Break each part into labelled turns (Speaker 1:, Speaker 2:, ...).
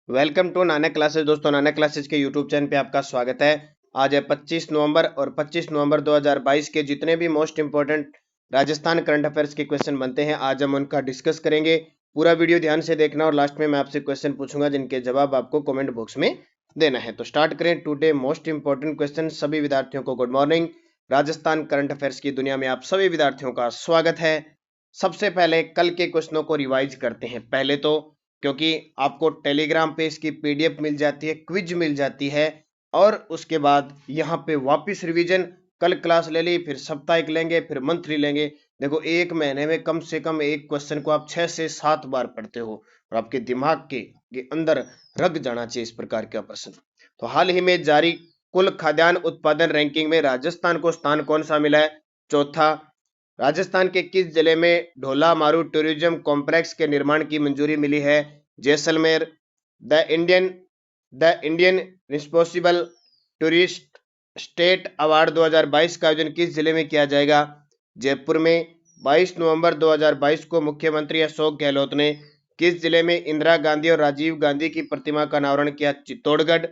Speaker 1: Welcome to Nanak classes. दोस्तों, Nanak classes के YouTube channel पे आपका स्वागत है। आज है 25 नवंबर और 25 नवंबर 2022 के जितने भी most important Rajasthan current affairs के क्वेश्चन बनते हैं, आज हम उनका डिस्कस करेंगे। पूरा वीडियो ध्यान से देखना और लास्ट में मैं आपसे क्वेश्चन पूछूंगा जिनके जवाब आपको कमेंट बॉक्स में देना है। तो स्टार्ट करें टुडे मोस्ट इंपोर्टेंट क्वेश्चन। सभी विद्यार्थियों को good morning. Rajasthan current affairs की दुनिया में आप सभी विद्यार्थियों का स्वागत है। सबसे पहले कल के क्वेश्चनों को रिवाइज करते हैं। पहले तो क्योंकि आपको टेलीग्राम पे इसकी पीडीएफ मिल जाती है, क्विज मिल जाती है, और उसके बाद यहाँ पे वापस रिवीजन। कल क्लास ले ली, फिर साप्ताहिक लेंगे, फिर मंथली लेंगे। देखो, एक महीने में कम से कम एक क्वेश्चन को आप 6 से 7 बार पढ़ते हो और आपके दिमाग के अंदर रग जाना चाहिए इस प्रकार का प्रश्न। तो हाल ही में जारी कुल खाद्यान्न उत्पादन रैंकिंग में राजस्थान को स्थान कौन सा मिला है? चौथा। राजस्थान के किस जिले में ढोला मारू टूरिज्म कॉम्प्लेक्स के निर्माण की मंजूरी मिली है? Jaisalmer. The Indian responsible tourist state award 2022 का आयोजन किस जिले में किया जाएगा? जयपुर में। 22 नवंबर 2022 को मुख्यमंत्री अशोक गहलोत ने किस जिले में इंदिरा गांधी और राजीव गांधी की प्रतिमा का अनावरण किया? चित्तौड़गढ़।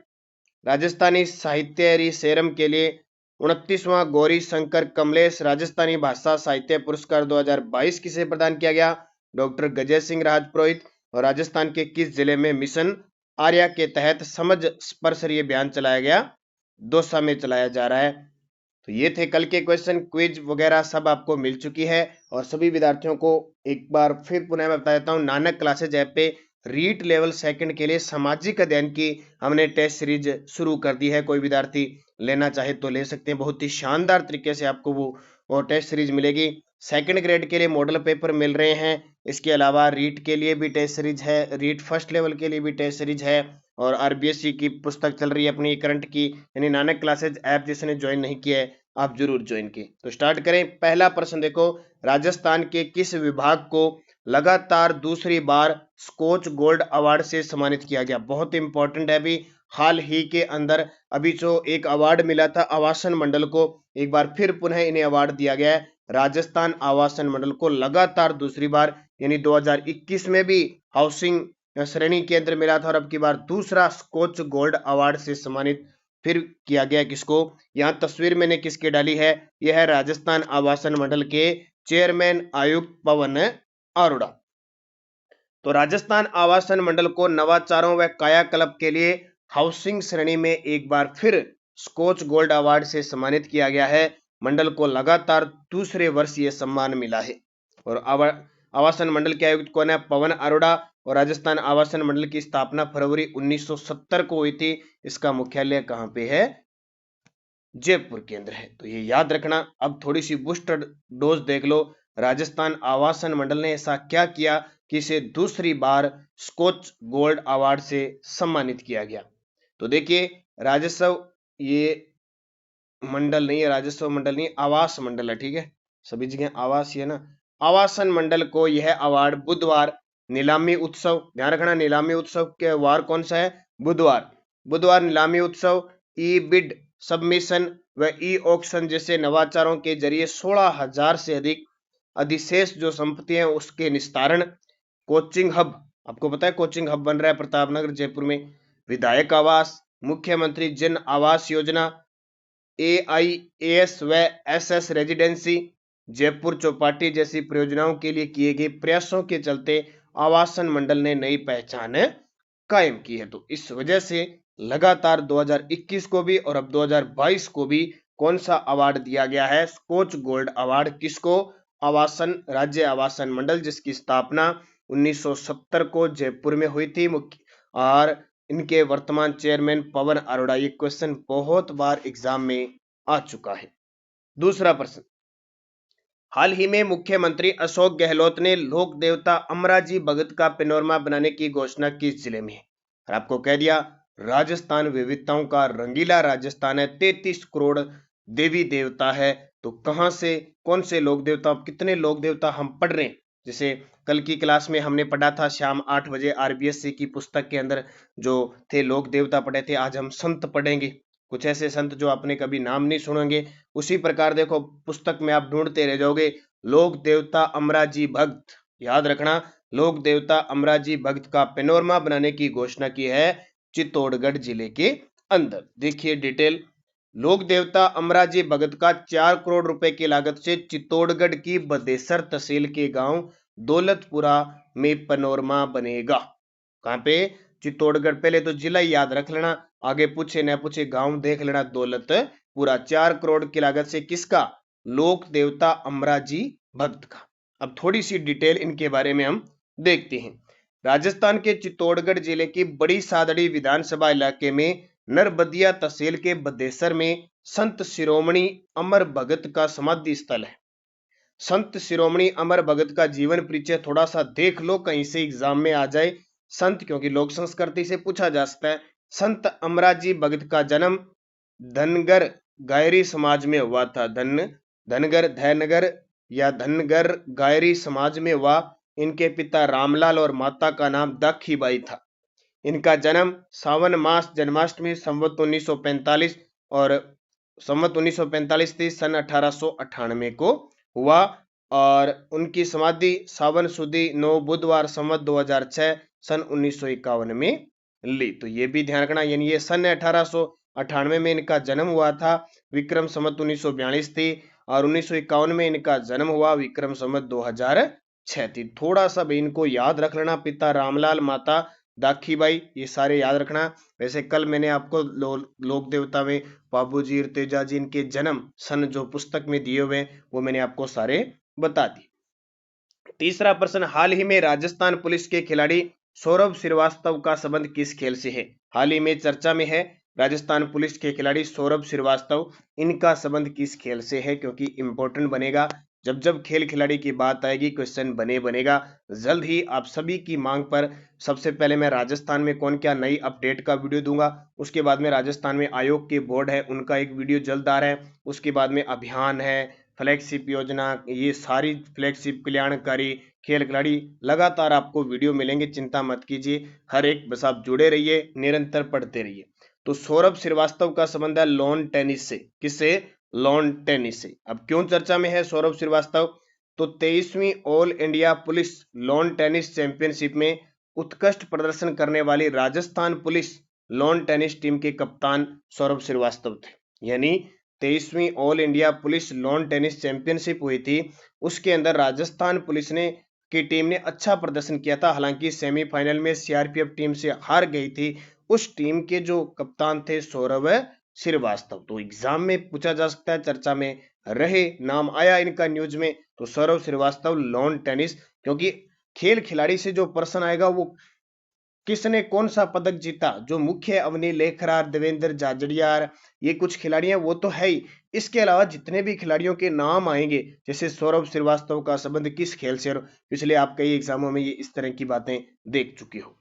Speaker 1: राजस्थानी साहित्य रिसेरम के लिए 29वां गौरी शंकर कमलेश राजस्थानी भाषा साहित्य पुरस्कार 2022 किसे प्रदान किया गया? डॉक्टर गजय सिंह राजपुरोहित। और राजस्थान के किस जिले में मिशन आर्या के तहत समझ स्पर्श ये अभियान चलाया गया? दौसा में चलाया जा रहा है। तो ये थे कल के क्वेश्चन। क्विज वगैरह सब आपको मिल चुकी है और सभी विद्यार्थियों को एक बार फिर पुनः मैं बता देता हूँ, नानक क्लासेज ऐप पे रीट लेवल सेकंड के लिए सामाजिक अध्ययन की हमने टेस्ट सीरीज शुरू कर दी है। कोई विद्यार्थी लेना चाहे तो ले सकते हैं। बहुत ही शानदार तरीके से आपको वो टेस्ट सीरीज मिलेगी। सेकंड ग्रेड के लिए मॉडल पेपर मिल रहे हैं। इसके अलावा रीट के लिए भी टेस्ट सीरीज है, रीट फर्स्ट लेवल के लिए भी टेस्ट सीरीज है, और आरबीएससी की पुस्तक चल रही है अपनी करंट की। यानी नानक क्लासेज ऐप जिसने ज्वाइन नहीं किया है, आप जरूर ज्वाइन की। तो स्टार्ट करें। पहला प्रश्न देखो, राजस्थान के किस विभाग को लगातार दूसरी बार स्कॉच गोल्ड अवार्ड से सम्मानित किया गया? बहुत इंपॉर्टेंट है। अभी हाल ही के अंदर अभी जो एक अवार्ड मिला था आवासन मंडल को, एक बार फिर पुनः इन्हें अवार्ड दिया गया है। राजस्थान आवासन मंडल को लगातार दूसरी बार, यानी 2021 में भी हाउसिंग श्रेणी के अंदर मिला था और अब की बार दूसरा स्कॉच गोल्ड अवार्ड से सम्मानित फिर किया गया। किसको? यहाँ तस्वीर मैंने किसकी डाली है? यह है राजस्थान आवासन मंडल के चेयरमैन आयुक्त पवन अरोड़ा। तो राजस्थान आवासन मंडल को नवाचारों व कायाकल्प के लिए हाउसिंग श्रेणी में एक बार फिर स्कॉच गोल्ड अवार्ड से सम्मानित किया गया है। मंडल को लगातार दूसरे वर्ष ये सम्मान मिला है। और आवासन मंडल के आयुक्त कौन है? पवन अरोड़ा। और राजस्थान आवासन मंडल की स्थापना फरवरी 1970 को हुई थी। इसका मुख्यालय कहाँ पे है? जयपुर के अंदर है। तो ये याद रखना। अब थोड़ी सी बूस्टर डोज देख लो। राजस्थान आवासन मंडल ने ऐसा क्या किया कि इसे दूसरी बार स्कॉच गोल्ड अवार्ड से सम्मानित किया गया? तो देखिए, राजस्व ये मंडल नहीं है, राजस्व मंडल नहीं, आवास मंडल है। ठीक है, सभी जगह आवास ही है ना। आवासन मंडल को यह अवार्ड बुधवार नीलामी उत्सव, ध्यान रखना, नीलामी उत्सव के वार कौन सा है? बुधवार। बुधवार नीलामी उत्सव, ई बिड सबमिशन व ई ऑक्शन जैसे नवाचारों के जरिए 16,000 से अधिक अधिशेष जो संपत्ति है उसके निस्तारण। कोचिंग हब, आपको पता है कोचिंग हब बन रहा है प्रतापनगर जयपुर में। विधायक आवास, मुख्यमंत्री जन आवास योजना, AIAS व SS रेजिडेंसी, जयपुर चौपाटी जैसी परियोजनाओं के लिए किए गए प्रयासों के चलते आवासन मंडल ने नई पहचान कायम की है। तो इस वजह से लगातार 2021 को भी और अब 2022 को भी कौन सा अवार्ड दिया गया है? Skoch gold award. किसको? आवासन राज्य आवासन मंडल, जिसकी स्थापना 1970 को जयपुर में हुई थी। और इनके वर्तमान चेयरमैन पवन अरोड़ा। ये क्वेश्चन बहुत बार एग्जाम में आ चुका है। दूसरा प्रश्न, हाल ही में मुख्यमंत्री अशोक गहलोत ने लोक देवता अमराजी भगत का पेनोरमा बनाने की घोषणा किस जिले में है? और आपको कह दिया, राजस्थान विविधताओं का रंगीला राजस्थान है, 33 करोड़ देवी देवता है। तो कहां से कौन से लोक देवता, कितने लोक देवता हम पढ़ रहे हैं? जैसे कल की क्लास में हमने पढ़ा था शाम 8 बजे आरबीएससी की पुस्तक के अंदर जो थे लोक देवता पढ़े थे। आज हम संत पढ़ेंगे, कुछ ऐसे संत जो आपने कभी नाम नहीं सुनेंगे। उसी प्रकार देखो, पुस्तक में आप ढूंढते रह जाओगे, लोक देवता अमराजी भक्त, याद रखना, लोक देवता अमराजी भक्त का पेनोरमा बनाने की घोषणा की है चित्तौड़गढ़ जिले के अंदर। देखिए डिटेल, लोक देवता अमराजी भगत का 4 करोड़ रुपए की लागत से चित्तौड़गढ़ की बदेसर तहसील के गांव दौलतपुरा में पेनोरमा बनेगा। कहां पे? चित्तौड़गढ़। पहले तो जिला याद रख लेना, आगे पूछे न पूछे गांव देख लेना। दौलतपुरा 4 करोड़ की लागत से किसका? लोक देवता अमराजी भक्त का। अब थोड़ी सी डिटेल इनके बारे में हम देखते हैं। राजस्थान के चित्तौड़गढ़ जिले की बड़ी सादड़ी विधानसभा इलाके में नरबदिया तहसील के बदेसर में संत शिरोमणि अमर भगत का समाधि स्थल है। संत शिरोमणि अमर भगत का जीवन परिचय थोड़ा सा देख लो, कहीं से एग्जाम में आ जाए। संत, क्योंकि लोक संस्कृति से पूछा जा सकता है। संत अमराजी भगत का जन्म धनगर गायरी समाज में हुआ था। धनगर या धनगर गायरी समाज में हुआ। इनके पिता रामलाल और माता का नाम दाखीबाई था। इनका जन्म सावन मास जन्माष्टमी संवत 1945 और संवत 1945 थी, सन 1898 को हुआ। और उनकी समाधि सावन सुदी 9 बुधवार संवत 2006 सन 1951 में ली। तो ये भी ध्यान रखना, यानी ये सन 1898 में इनका जन्म हुआ था। विक्रम संवत 1942 थी और 1951 में इनका जन्म हुआ। विक्रम संवत 2006 थी। थोड़ा सा भी इनको याद रख लेना। पिता रामलाल, माता दाखीबाई, ये सारे याद रखना। वैसे कल मैंने आपको लोक देवता में बाबूजी और तेजा जी इनके जन्म सन जो पुस्तक में दिए हुए वो मैंने आपको सारे बता दिए। तीसरा प्रश्न, हाल ही में राजस्थान पुलिस के खिलाड़ी सौरभ श्रीवास्तव का संबंध किस खेल से है? हाल ही में चर्चा में है राजस्थान पुलिस के खिलाड़ी सौरभ श्रीवास्तव, इनका संबंध किस खेल से है? क्योंकि इंपॉर्टेंट बनेगा, जब जब खेल खिलाड़ी की बात आएगी क्वेश्चन बनेगा। जल्द ही आप सभी की मांग पर सबसे पहले मैं राजस्थान में कौन क्या नई अपडेट का वीडियो दूंगा। उसके बाद में राजस्थान में आयोग के बोर्ड है उनका एक वीडियो जल्द आ रहा है। उसके बाद में अभियान है, फ्लैगशिप योजना, ये सारी फ्लैगशिप कल्याणकारी खेल खिलाड़ी लगातार आपको वीडियो मिलेंगे, चिंता मत कीजिए। हर एक बस आप जुड़े रहिए, निरंतर पढ़ते रहिए। तो सौरभ श्रीवास्तव का संबंध है लॉन टेनिस से। किससे? लॉन टेनिस से। अब क्यों चर्चा में है सौरभ श्रीवास्तव? तो 23वीं all India police lawn tennis championship में उत्कृष्ट प्रदर्शन करने वाली Rajasthan police lawn tennis team के कप्तान सौरभ श्रीवास्तव थे। यानी 23वीं all India police lawn tennis championship हुई थी, उसके अंदर राजस्थान पुलिस ने की टीम ने अच्छा प्रदर्शन किया था। हालांकि सेमीफाइनल में सीआरपीएफ टीम से हार गई थी। उस टीम के जो कप्तान थे सौरभ श्रीवास्तव। तो एग्जाम में पूछा जा सकता है, चर्चा में रहे, नाम आया इनका न्यूज में। तो सौरभ श्रीवास्तव लॉन टेनिस, क्योंकि खेल खिलाड़ी से जो प्रश्न आएगा वो किसने कौन सा पदक जीता, जो मुख्य अवनी लेखरार, देवेंद्र झाझड़ियार, ये कुछ खिलाड़ी हैं वो तो है ही। इसके अलावा जितने भी खिलाड़ियों के नाम आएंगे, जैसे सौरभ श्रीवास्तव का संबंध किस खेल से, और पिछले आप कई एग्जामों में ये इस तरह की बातें देख चुके हो।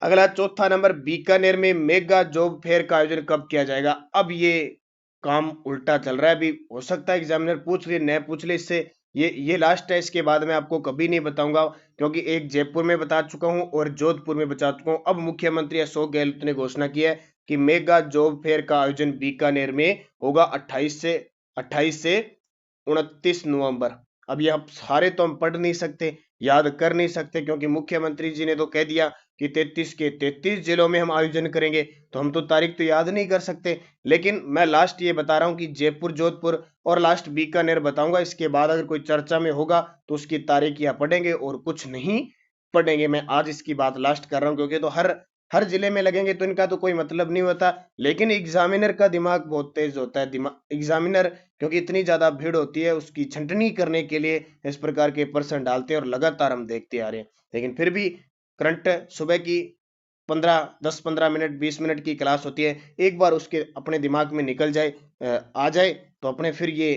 Speaker 1: अगला चौथा नंबर, बीकानेर में मेगा जॉब फेयर का आयोजन कब किया जाएगा? अब ये काम उल्टा चल रहा है। अभी हो सकता है एग्जामिनर पूछ ले न पूछ ले, इससे ये लास्ट है। इसके बाद मैं आपको कभी नहीं बताऊंगा, क्योंकि एक जयपुर में बता चुका हूं और जोधपुर में बता चुका हूं। अब मुख्यमंत्री अशोक गहलोत ने घोषणा की है कि मेगा जॉब फेयर का आयोजन बीकानेर में होगा 28 से 29 नवंबर। अब ये आप सारे तो हम पढ़ नहीं सकते, याद कर नहीं सकते, क्योंकि मुख्यमंत्री जी ने तो कह दिया कि 33 के 33 जिलों में हम आयोजन करेंगे, तो हम तो तारीख तो याद नहीं कर सकते। लेकिन मैं लास्ट ये बता रहा हूं कि जयपुर, जोधपुर और लास्ट बीकानेर बताऊंगा। इसके बाद अगर कोई चर्चा में होगा तो उसकी तारीख या पढ़ेंगे और कुछ नहीं पढ़ेंगे। मैं आज इसकी बात लास्ट कर रहा हूं, क्योंकि तो हर जिले में लगेंगे तो इनका तो कोई मतलब नहीं होता। लेकिन एग्जामिनर का दिमाग बहुत तेज होता है। एग्जामिनर, क्योंकि इतनी ज्यादा भीड़ होती है, उसकी छंटनी करने के लिए इस प्रकार के प्रश्न डालते हैं और लगातार हम देखते आ रहे हैं। लेकिन फिर भी करंट सुबह की 10-15 मिनट 20 मिनट की क्लास होती है, एक बार उसके अपने दिमाग में निकल जाए, आ जाए, तो अपने फिर ये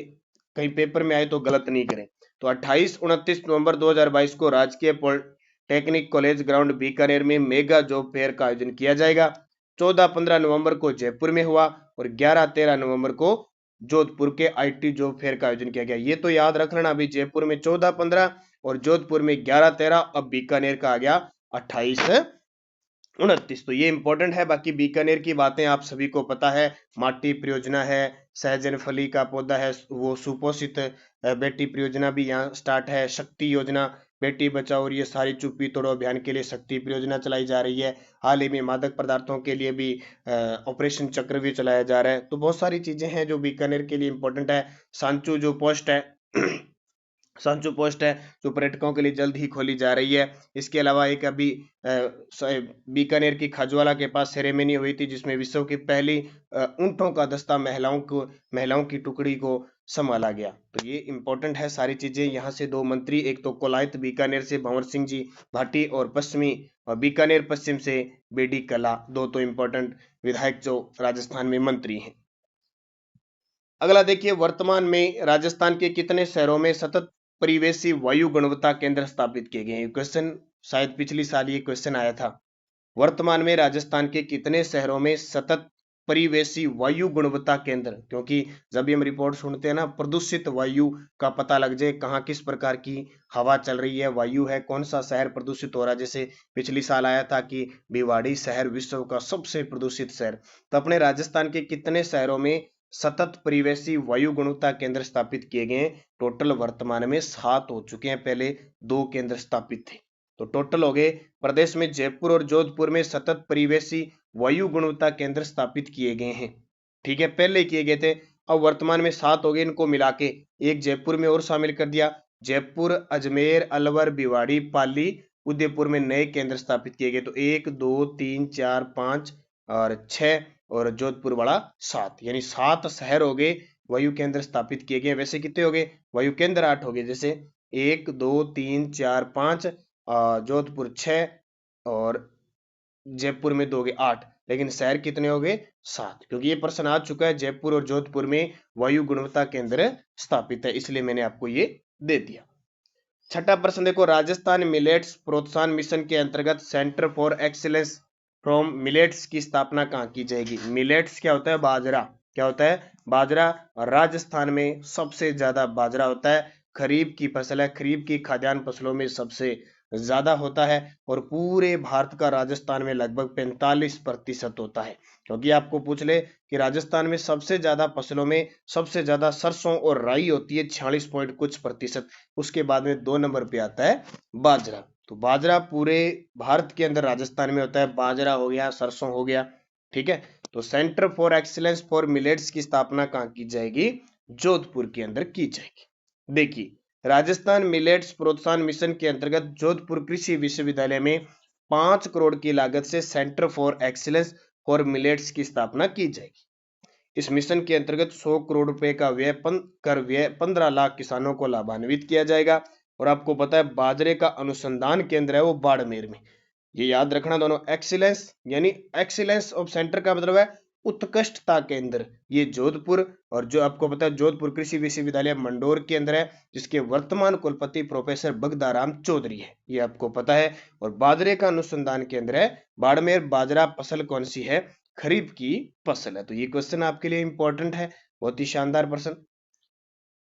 Speaker 1: कहीं पेपर में आए तो गलत नहीं करें। तो 28-29 नवंबर 2022 को राजकीय पॉलिटेक्निक कॉलेज ग्राउंड बीकानेर में मेगा जॉब फेयर का आयोजन किया जाएगा। 14-15 नवंबर को जयपुर में हुआ और 11-13 नवंबर को जोधपुर के आईटी जॉब फेयर का आयोजन किया गया। ये तो याद रख लेना, अभी जयपुर में 14-15 और जोधपुर में 11-13, अब बीकानेर का आ गया 28-29। तो ये इंपॉर्टेंट है। बाकी बीकानेर की बातें आप सभी को पता है, माटी परियोजना है, सहजन फली का पौधा है, वो सुपोषित बेटी परियोजना भी यहाँ स्टार्ट है, शक्ति योजना बेटी बचाओ और ये सारी चुप्पी तोड़ो अभियान के लिए शक्ति परियोजना चलाई जा रही है। हाल ही में मादक पदार्थों के लिए भी ऑपरेशन चक्रव्यूह चलाया जा रहा है। तो बहुत सारी चीजें हैं जो बीकानेर के लिए इंपॉर्टेंट है। सांचू जो पोस्ट है सांचू पोस्ट है जो पर्यटकों के लिए जल्द ही खोली जा रही है। इसके अलावा एक अभी बीकानेर की खजवाला के पास सेरेमनी हुई थी जिसमें विश्व की पहली ऊंटों का दस्ता महिलाओं की टुकड़ी को संभाला गया। तो ये इंपॉर्टेंट है सारी चीजें। यहाँ से दो मंत्री, एक तो कोलायत बीकानेर से भंवर सिंह जी भाटी और बीकानेर पश्चिम से बेडी कला, दो तो इंपॉर्टेंट विधायक जो राजस्थान में मंत्री हैं। अगला देखिए, वर्तमान में राजस्थान के कितने शहरों में सतत परिवेशी वायु गुणवत्ता केंद्र स्थापित किए गए हैं? क्वेश्चन शायद पिछली साल ये क्वेश्चन आया था। वर्तमान में राजस्थान के कितने शहरों में सतत परिवेशी वायु गुणवत्ता केंद्र, क्योंकि जब भी हम रिपोर्ट सुनते हैं ना, प्रदूषित वायु का पता लग जाए कहाँ किस प्रकार की हवा चल रही है, वायु है, कौन सा शहर प्रदूषित हो रहा है। जैसे पिछली साल आया था कि भिवाड़ी शहर विश्व का सबसे प्रदूषित शहर। तो अपने राजस्थान के कितने शहरों में सतत परिवेशी वायु गुणवत्ता केंद्र स्थापित किए गए? टोटल वर्तमान में 7 हो चुके हैं, पहले 2 केंद्र स्थापित थे। तो टोटल हो गए प्रदेश में जयपुर और जोधपुर में सतत परिवेशी वायु गुणवत्ता केंद्र स्थापित किए गए हैं। ठीक है, पहले किए गए थे, अब वर्तमान में 7 हो गए। इनको मिला के एक जयपुर में और शामिल कर दिया। जयपुर, अजमेर, अलवर, भिवाड़ी, पाली, उदयपुर में नए केंद्र स्थापित किए गए। तो 1 2 3 4 5 और 6 और जोधपुर वाला 7, यानी 7 शहर हो गए वायु केंद्र स्थापित किए गए। वैसे कितने हो गए वायु केंद्र? 8 हो गए। जैसे 1 2 3 4 5, जोधपुर 6 और जयपुर में 2 हो गए 8, लेकिन शहर कितने हो गए? 7, क्योंकि ये प्रश्न आ चुका है। जयपुर और जोधपुर में वायु गुणवत्ता केंद्र स्थापित है, इसलिए मैंने आपको ये दे दिया। छठा प्रश्न देखो, राजस्थान मिलेट्स प्रोत्साहन मिशन के अंतर्गत centre for excellence from millets की स्थापना कहाँ की जाएगी? मिलेट्स क्या होता है? बाजरा। क्या होता है? बाजरा। राजस्थान में सबसे ज्यादा बाजरा होता है, खरीफ की फसल है, खरीफ की खाद्यान्न फसलों में सबसे ज्यादा होता है और पूरे भारत का राजस्थान में लगभग 45% होता है। क्योंकि आपको पूछ ले कि राजस्थान में सबसे ज्यादा फसलों में सबसे ज्यादा सरसों और राई होती है 46 पॉइंट कुछ प्रतिशत, उसके बाद में 2 नंबर पे आता है बाजरा। तो बाजरा पूरे भारत के अंदर राजस्थान में होता है, बाजरा हो गया, सरसों हो गया। ठीक है, तो centre for excellence for millets की स्थापना कहाँ की जाएगी? जोधपुर के अंदर की जाएगी। देखिए, राजस्थान मिलेट्स प्रोत्साहन मिशन के अंतर्गत जोधपुर कृषि विश्वविद्यालय में 5 करोड़ की लागत से centre for excellence for millets की स्थापना की जाएगी। इस मिशन के अंतर्गत 100 करोड़ रुपए का व्यय 15 लाख किसानों को लाभान्वित किया जाएगा। और आपको पता है बाजरे का अनुसंधान केंद्र है वो बाड़मेर में। ये याद रखना दोनों, एक्सीलेंस यानी एक्सीलेंस ऑफ सेंटर का मतलब है उत्कृष्टता केंद्र, ये जोधपुर। और जो आपको पता है जोधपुर कृषि विश्वविद्यालय मंडोर के अंदर है, जिसके वर्तमान कुलपति प्रोफेसर बगदाराम चौधरी है, ये आपको पता है। और बाजरे का अनुसंधान केंद्र है बाड़मेर। बाजरा फसल कौन सी है? खरीफ की फसल है। तो ये क्वेश्चन आपके लिए इंपॉर्टेंट है, बहुत ही शानदार प्रश्न।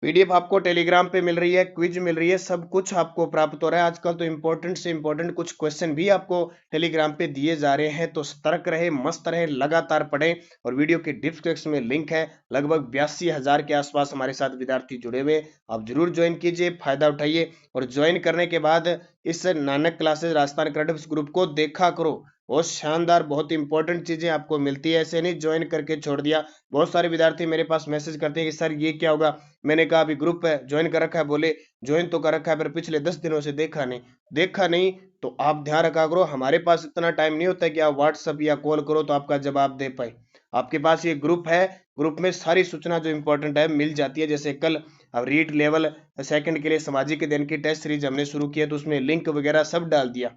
Speaker 1: पीडीएफ आपको टेलीग्राम पे मिल रही है, क्विज मिल रही है, सब कुछ आपको प्राप्त हो रहा है। आजकल तो इंपॉर्टेंट से इंपॉर्टेंट कुछ क्वेश्चन भी आपको टेलीग्राम पे दिए जा रहे हैं। तो सतर्क रहे, मस्त रहे, लगातार पढ़ें। और वीडियो के डिस्क्रिप्शन में लिंक है, लगभग 82,000 के आसपास हमारे साथ विद्यार्थी जुड़े हुए, आप जरूर ज्वाइन कीजिए, फायदा उठाइए। और ज्वाइन करने के बाद इस Nanak classes Rajasthan current group को देखा करो, बहुत शानदार बहुत इंपॉर्टेंट चीजें आपको मिलती है। ऐसे नहीं ज्वाइन करके छोड़ दिया। बहुत सारे विद्यार्थी मेरे पास मैसेज करते हैं कि सर ये क्या होगा। मैंने कहा अभी ग्रुप है, ज्वाइन कर रखा है, बोले ज्वाइन तो कर रखा है पर पिछले 10 दिनों से देखा नहीं। तो आप ध्यान रखा करो, हमारे पास इतना टाइम नहीं होता कि आप व्हाट्सएप या कॉल करो तो आपका जवाब दे पाए। आपके पास ये ग्रुप है, ग्रुप में सारी सूचना जो इंपॉर्टेंट है मिल जाती है। जैसे कल अब रीट लेवल सेकंड के लिए सामाजिक अध्ययन की टेस्ट सीरीज हमने शुरू की है, तो उसमें लिंक वगैरह सब डाल दिया।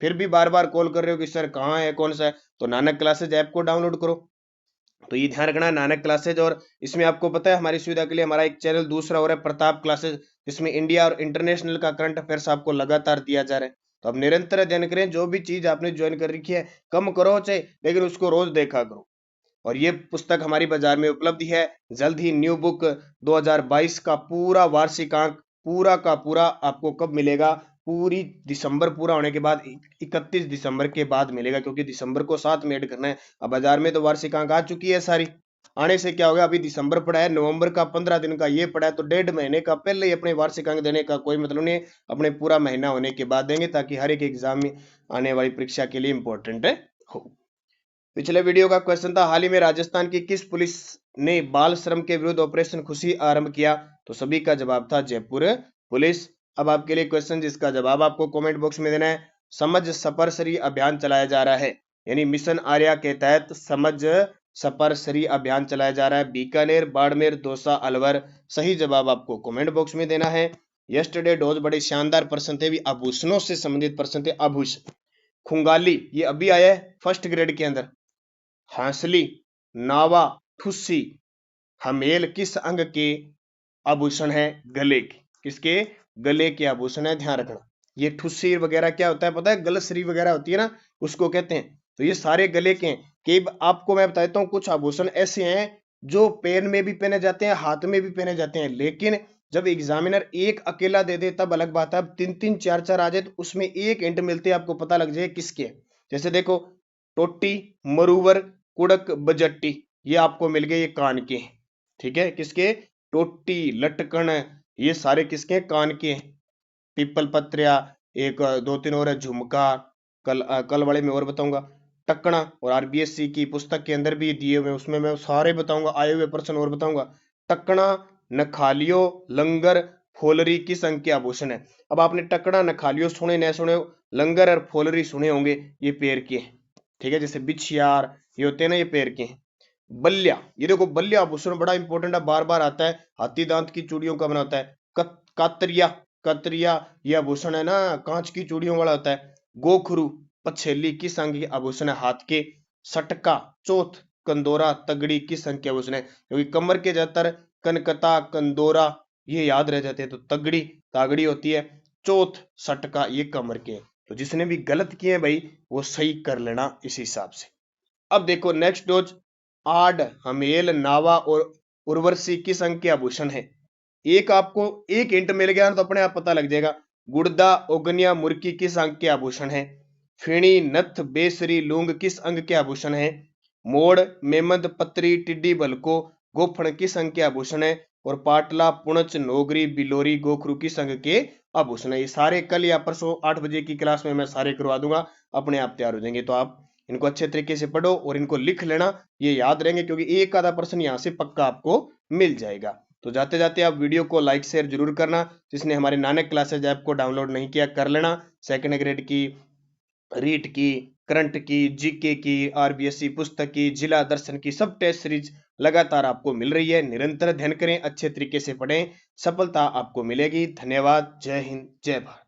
Speaker 1: फिर भी बार बार कॉल कर रहे हो कि सर कहाँ है, कौन सा है, तो नानक क्लासेज ऐप को डाउनलोड करो। तो ये ध्यान रखना, नानक क्लासेज। और इसमें आपको पता है हमारी सुविधा के लिए हमारा एक चैनल दूसरा हो रहा है प्रताप क्लासेज, जिसमें इंडिया और इंटरनेशनल का करंट अफेयर्स आपको लगातार दिया जा रहा है। तो अब निरंतर अध्ययन करें, जो भी चीज आपने ज्वाइन कर रखी है कम करो चाहे, लेकिन उसको रोज देखा करो। और ये पुस्तक हमारी बाजार में उपलब्ध है। जल्द ही न्यू बुक 2022 का पूरा वार्षिकांक पूरा का पूरा आपको कब मिलेगा? पूरी दिसंबर पूरा होने के बाद 31 दिसंबर के बाद मिलेगा, क्योंकि दिसंबर को साथ में ऐड करना है। अब बाजार में तो वार्षिकांक आ चुकी है सारी, आने से क्या होगा, अभी दिसंबर पड़ा है, नवंबर का 15 दिन का ये पड़ा है, तो 1.5 महीने का पहले ही अपने वार्षिक अंक देने का कोई मतलब नहीं, अपने पूरा महीना होने के बाद देंगे, ताकि हर एक एग्जाम में आने वाली परीक्षा के लिए इंपॉर्टेंट हो। पिछले वीडियो का क्वेश्चन था, हाल ही में राजस्थान की किस पुलिस ने बाल श्रम के विरुद्ध ऑपरेशन खुशी आरंभ किया? तो सभी का जवाब था जयपुर पुलिस। अब आपके लिए क्वेश्चन जिसका जवाब आपको कमेंट बॉक्स में देना है। समझ सपरसरी अभियान चलाया जा रहा है, यानी मिशन आर्या के तहत समझ सपरसरी अभियान चलाया जा रहा है। बीकानेर, बाड़मेर, दौसा, अलवर। सही जवाब आपको कमेंट बॉक्स में देना है। यस्टरडे डोज बड़े शानदार प्रश्न थे, भी आभूषणों से संबंधित प्रश्न थे। आभूषण, खुंगाली ये अभी आया है फर्स्ट ग्रेड के अंदर। हांसली, नावा, ठुस्सी, हमेल किस अंग के आभूषण है? गले के। किसके? गले के आभूषण है, ध्यान रखना। ये ठुस्सी वगैरह क्या होता है पता है? गलसरी वगैरह होती है ना, उसको कहते हैं। तो ये सारे गले के हैं। कि आपको मैं बताता हूँ, कुछ आभूषण ऐसे हैं जो पैर में भी पहने जाते हैं, हाथ में भी पहने जाते हैं, लेकिन जब एग्जामिनर एक अकेला दे दे तब अलग बात है। अब 3-3 4-4 आ जाए तो उसमें एक हिंट मिलते आपको पता लग जाए किसके है। जैसे देखो, टोटी, मरूवर, कुड़क, बजट्टी, ये आपको मिल गए, ये कान के हैं। ठीक है, किसके? टोटी, लटकन, ये सारे किसके? कान के हैं। पीपल पत्रिया, एक 2-3 और है, झुमका, कल वाले में और बताऊंगा। टक्कना, और आरबीएससी की पुस्तक के अंदर भी दिए हुए, उसमें मैं सारे बताऊंगा, आए हुए प्रश्न और बताऊंगा। टक्कना, नखालियो, लंगर, फोलरी किस अंग के आभूषण है? अब आपने टक्कना, नखालियो सुने न सुने, लंगर और फोलरी सुने होंगे, ये पैर के हैं। ठीक है, जैसे बिछियार ये होते हैं ना, ये पैर के हैं। बल्ल्या, ये देखो बल्ल्या आभूषण बड़ा इंपॉर्टेंट है, बार बार आता है। हाथी दांत की चूड़ियों का बना होता है। कातरिया, कतरिया ये आभूषण है ना, कांच की चूड़ियों वाला होता है। गोखरू, पछेली किस अंग के आभूषण है? हाथ के। सटका, चौथ, कंदोरा, तगड़ी किस अंग के आभूषण है? क्योंकि कमर के ज्यादातर कनकता, कंदोरा ये याद रह जाते हैं, तो तगड़ी तागड़ी होती है। चौथ, सटका ये कमर के। तो जिसने भी गलत किए हैं भाई, वो सही कर लेना इस हिसाब से। अब देखो नेक्स्ट डोज, आड, हमेल, नावा और उर्वशी किस अंग के आभूषण है? एक आपको एक हिंट मिल गया ना, तो अपने आप पता लग जाएगा। गुर्दा, ओगनिया, मुर्की किस अंग के आभूषण है? फेणी, नथ, बेसरी, लूंग किस अंग के आभूषण है? मोड़, मेमंद, पत्री, टिड्डी, बलको, गोफण किस अंग के आभूषण है? और पाटला, पुणच, नोगरी, बिलोरी, गोखरू किस अंग के आभूषण है? ये सारे कल या परसों 8 बजे की क्लास में मैं सारे करवा दूंगा, अपने आप तैयार हो जाएंगे। तो आप इनको अच्छे तरीके से पढ़ो और इनको लिख लेना, ये याद रहेंगे, क्योंकि एक आधा प्रश्न यहाँ से पक्का आपको मिल जाएगा। तो जाते जाते आप वीडियो को लाइक शेयर जरूर करना। जिसने हमारे नानक क्लासेज ऐप को डाउनलोड नहीं किया कर लेना। सेकंड ग्रेड की, रीट की, करंट की, जीके की, आरबीएससी पुस्तक की, जिला दर्शन की, सब टेस्ट सीरीज लगातार आपको मिल रही है। निरंतर अध्ययन करें, अच्छे तरीके से पढ़ें, सफलता आपको मिलेगी। धन्यवाद। जय हिंद, जय भारत।